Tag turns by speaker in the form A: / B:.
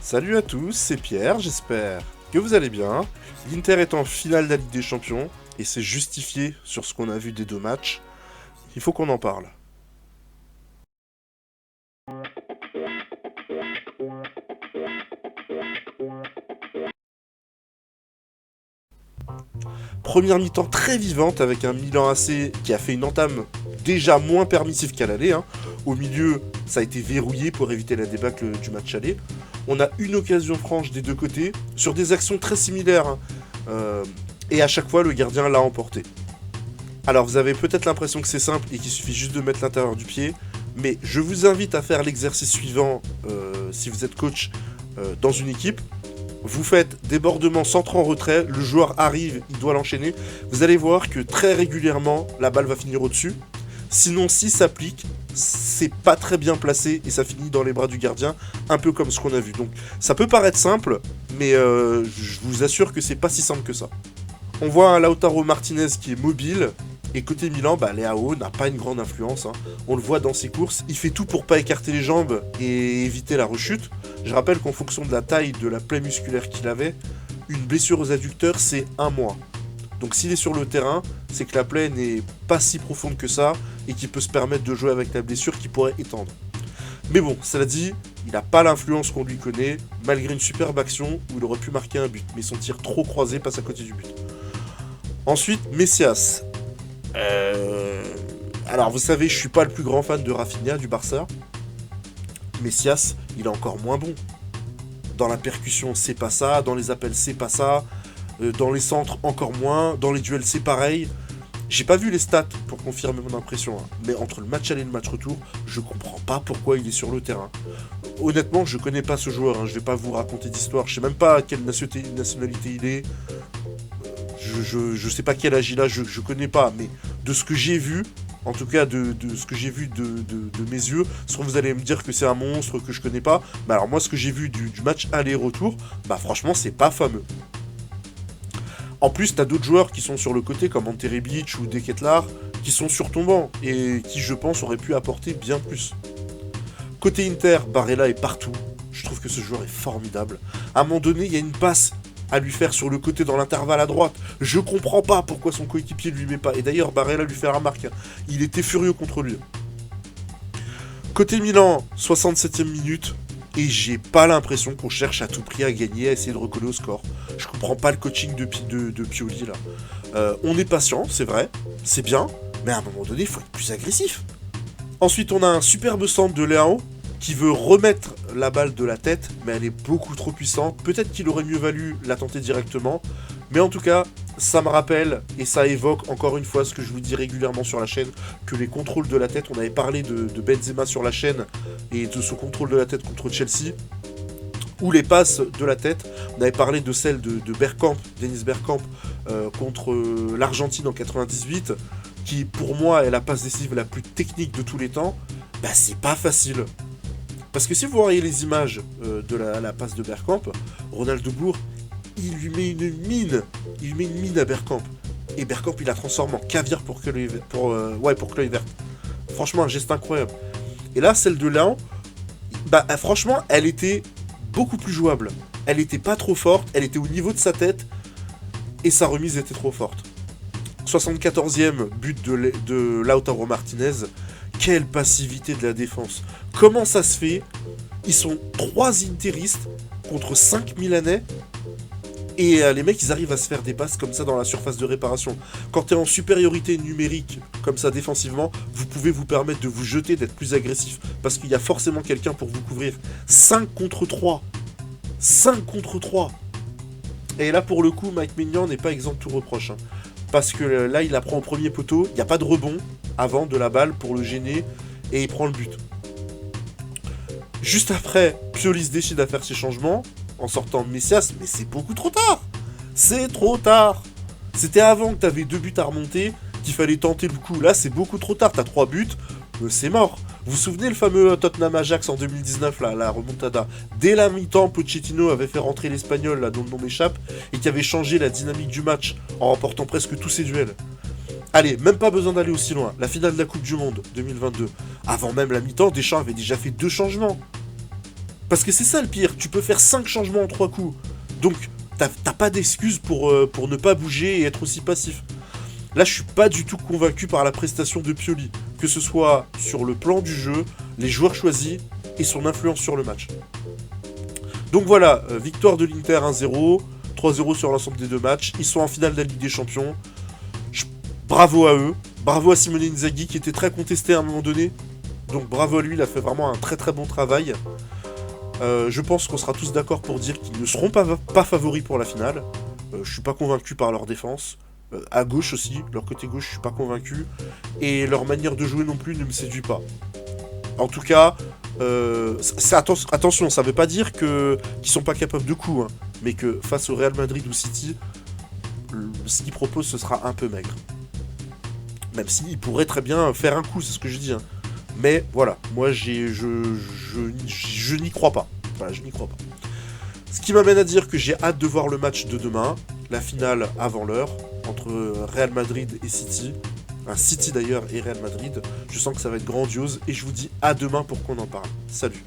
A: Salut à tous, c'est Pierre, j'espère que vous allez bien. L'Inter est en finale de la Ligue des Champions, et c'est justifié sur ce qu'on a vu des deux matchs. Il faut qu'on en parle. Première mi-temps très vivante avec un Milan AC qui a fait une entame déjà moins permissive qu'à l'aller. Au milieu, ça a été verrouillé pour éviter la débâcle du match aller. On a une occasion franche des deux côtés sur des actions très similaires. Et à chaque fois, le gardien l'a emporté. Alors vous avez peut-être l'impression que c'est simple et qu'il suffit juste de mettre l'intérieur du pied, mais je vous invite à faire l'exercice suivant si vous êtes coach dans une équipe. Vous faites débordement centre en retrait, le joueur arrive, il doit l'enchaîner. Vous allez voir que très régulièrement, la balle va finir au-dessus. Sinon, si ça applique, c'est pas très bien placé et ça finit dans les bras du gardien, un peu comme ce qu'on a vu. Donc ça peut paraître simple, mais je vous assure que c'est pas si simple que ça. On voit un Lautaro Martinez qui est mobile, et côté Milan, Leao n'a pas une grande influence. On le voit dans ses courses, il fait tout pour pas écarter les jambes et éviter la rechute. Je rappelle qu'en fonction de la taille de la plaie musculaire qu'il avait, une blessure aux adducteurs c'est 1 mois. Donc s'il est sur le terrain, c'est que la plaie n'est pas si profonde que ça et qu'il peut se permettre de jouer avec la blessure qui pourrait étendre. Mais bon, cela dit, il n'a pas l'influence qu'on lui connaît, malgré une superbe action où il aurait pu marquer un but, mais son tir trop croisé passe à côté du but. Ensuite, Messias. Alors vous savez, je suis pas le plus grand fan de Rafinha du Barça. Messias, il est encore moins bon. Dans la percussion, c'est pas ça. Dans les appels, c'est pas ça. Dans les centres, encore moins. Dans les duels, c'est pareil. J'ai pas vu les stats pour confirmer mon impression. Mais entre le match aller et le match retour, je comprends pas pourquoi il est sur le terrain. Honnêtement, je connais pas ce joueur. Je vais pas vous raconter d'histoire. Je sais même pas à quelle nationalité il est. Je sais pas quel âge il a, je connais pas, mais de ce que j'ai vu, en tout cas de ce que j'ai vu de mes yeux, soit vous allez me dire que c'est un monstre que je connais pas, mais alors moi ce que j'ai vu du match aller-retour, franchement c'est pas fameux. En plus t'as d'autres joueurs qui sont sur le côté comme Ante Rebic ou De Ketelaere qui sont sur ton banc et qui je pense auraient pu apporter bien plus. Côté Inter, Barella est partout, je trouve que ce joueur est formidable. À un moment donné il y a une passe à lui faire sur le côté dans l'intervalle à droite. Je comprends pas pourquoi son coéquipier lui met pas. Et d'ailleurs, Barella lui fait la remarque. Il était furieux contre lui. Côté Milan, 67e minute. Et j'ai pas l'impression qu'on cherche à tout prix à gagner, à essayer de recoller au score. Je comprends pas le coaching de Pioli là. On est patient, c'est vrai. C'est bien. Mais à un moment donné, il faut être plus agressif. Ensuite, on a un superbe centre de Leao qui veut remettre la balle de la tête, mais elle est beaucoup trop puissante. Peut-être qu'il aurait mieux valu la tenter directement, mais en tout cas, ça me rappelle, et ça évoque encore une fois ce que je vous dis régulièrement sur la chaîne, que les contrôles de la tête, on avait parlé de Benzema sur la chaîne, et de ce contrôle de la tête contre Chelsea, ou les passes de la tête, on avait parlé de celle de Bergkamp, Dennis Bergkamp, contre l'Argentine en 98, qui pour moi est la passe décisive la plus technique de tous les temps. C'est pas facile. Parce que si vous voyez les images de la passe de Bergkamp, Ronald de Boer, il lui met une mine. Il lui met une mine à Bergkamp. Et Bergkamp, il la transforme en caviar pour Cloy Verte. Franchement, un geste incroyable. Et là, celle de Léon, franchement, elle était beaucoup plus jouable. Elle était pas trop forte, elle était au niveau de sa tête, et sa remise était trop forte. 74e but de Lautaro Martinez. Quelle passivité de la défense. Comment ça se fait? Ils sont 3 interistes contre 5 Milanais. Et les mecs, ils arrivent à se faire des passes comme ça dans la surface de réparation. Quand t'es en supériorité numérique, comme ça défensivement, vous pouvez vous permettre de vous jeter, d'être plus agressif. Parce qu'il y a forcément quelqu'un pour vous couvrir. 5 contre 3. 5 contre 3. Et là, pour le coup, Mike Maignan n'est pas exempt de tout reproche. Parce que là, il la prend au premier poteau. Il n'y a pas de rebond avant de la balle pour le gêner. Et il prend le but. Juste après, Pioli se décide à faire ses changements en sortant de Messias. Mais c'est beaucoup trop tard. C'est trop tard. C'était avant que tu avais 2 buts à remonter qu'il fallait tenter le coup. Là, c'est beaucoup trop tard. Tu as 3 buts. C'est mort. Vous vous souvenez le fameux Tottenham-Ajax en 2019, là, la remontada. Dès la mi-temps, Pochettino avait fait rentrer l'Espagnol, là, dont le nom m'échappe, et qui avait changé la dynamique du match en remportant presque tous ses duels. Allez, même pas besoin d'aller aussi loin. La finale de la Coupe du Monde 2022. Avant même la mi-temps, Deschamps avait déjà fait 2 changements. Parce que c'est ça le pire, tu peux faire 5 changements en 3 coups. Donc, t'as pas d'excuse pour ne pas bouger et être aussi passif. Là, je suis pas du tout convaincu par la prestation de Pioli, que ce soit sur le plan du jeu, les joueurs choisis et son influence sur le match. Donc voilà, victoire de l'Inter 1-0, 3-0 sur l'ensemble des deux matchs. Ils sont en finale de la Ligue des Champions. Bravo à eux, bravo à Simone Inzaghi qui était très contesté à un moment donné. Donc bravo à lui, il a fait vraiment un très très bon travail. Je pense qu'on sera tous d'accord pour dire qu'ils ne seront pas favoris pour la finale. Je suis pas convaincu par leur défense. À gauche aussi, leur côté gauche, je suis pas convaincu. Et leur manière de jouer non plus ne me séduit pas. En tout cas, attention, ça veut pas dire qu'ils sont pas capables de coups, hein, mais que face au Real Madrid ou City, ce qu'ils proposent, ce sera un peu maigre. Même s'ils pourraient très bien faire un coup, c'est ce que je dis. Hein. Mais voilà, moi je n'y crois pas. Voilà, je n'y crois pas. Ce qui m'amène à dire que j'ai hâte de voir le match de demain, la finale avant l'heure, entre Real Madrid et City. Un City d'ailleurs et Real Madrid. Je sens que ça va être grandiose et je vous dis à demain pour qu'on en parle. Salut.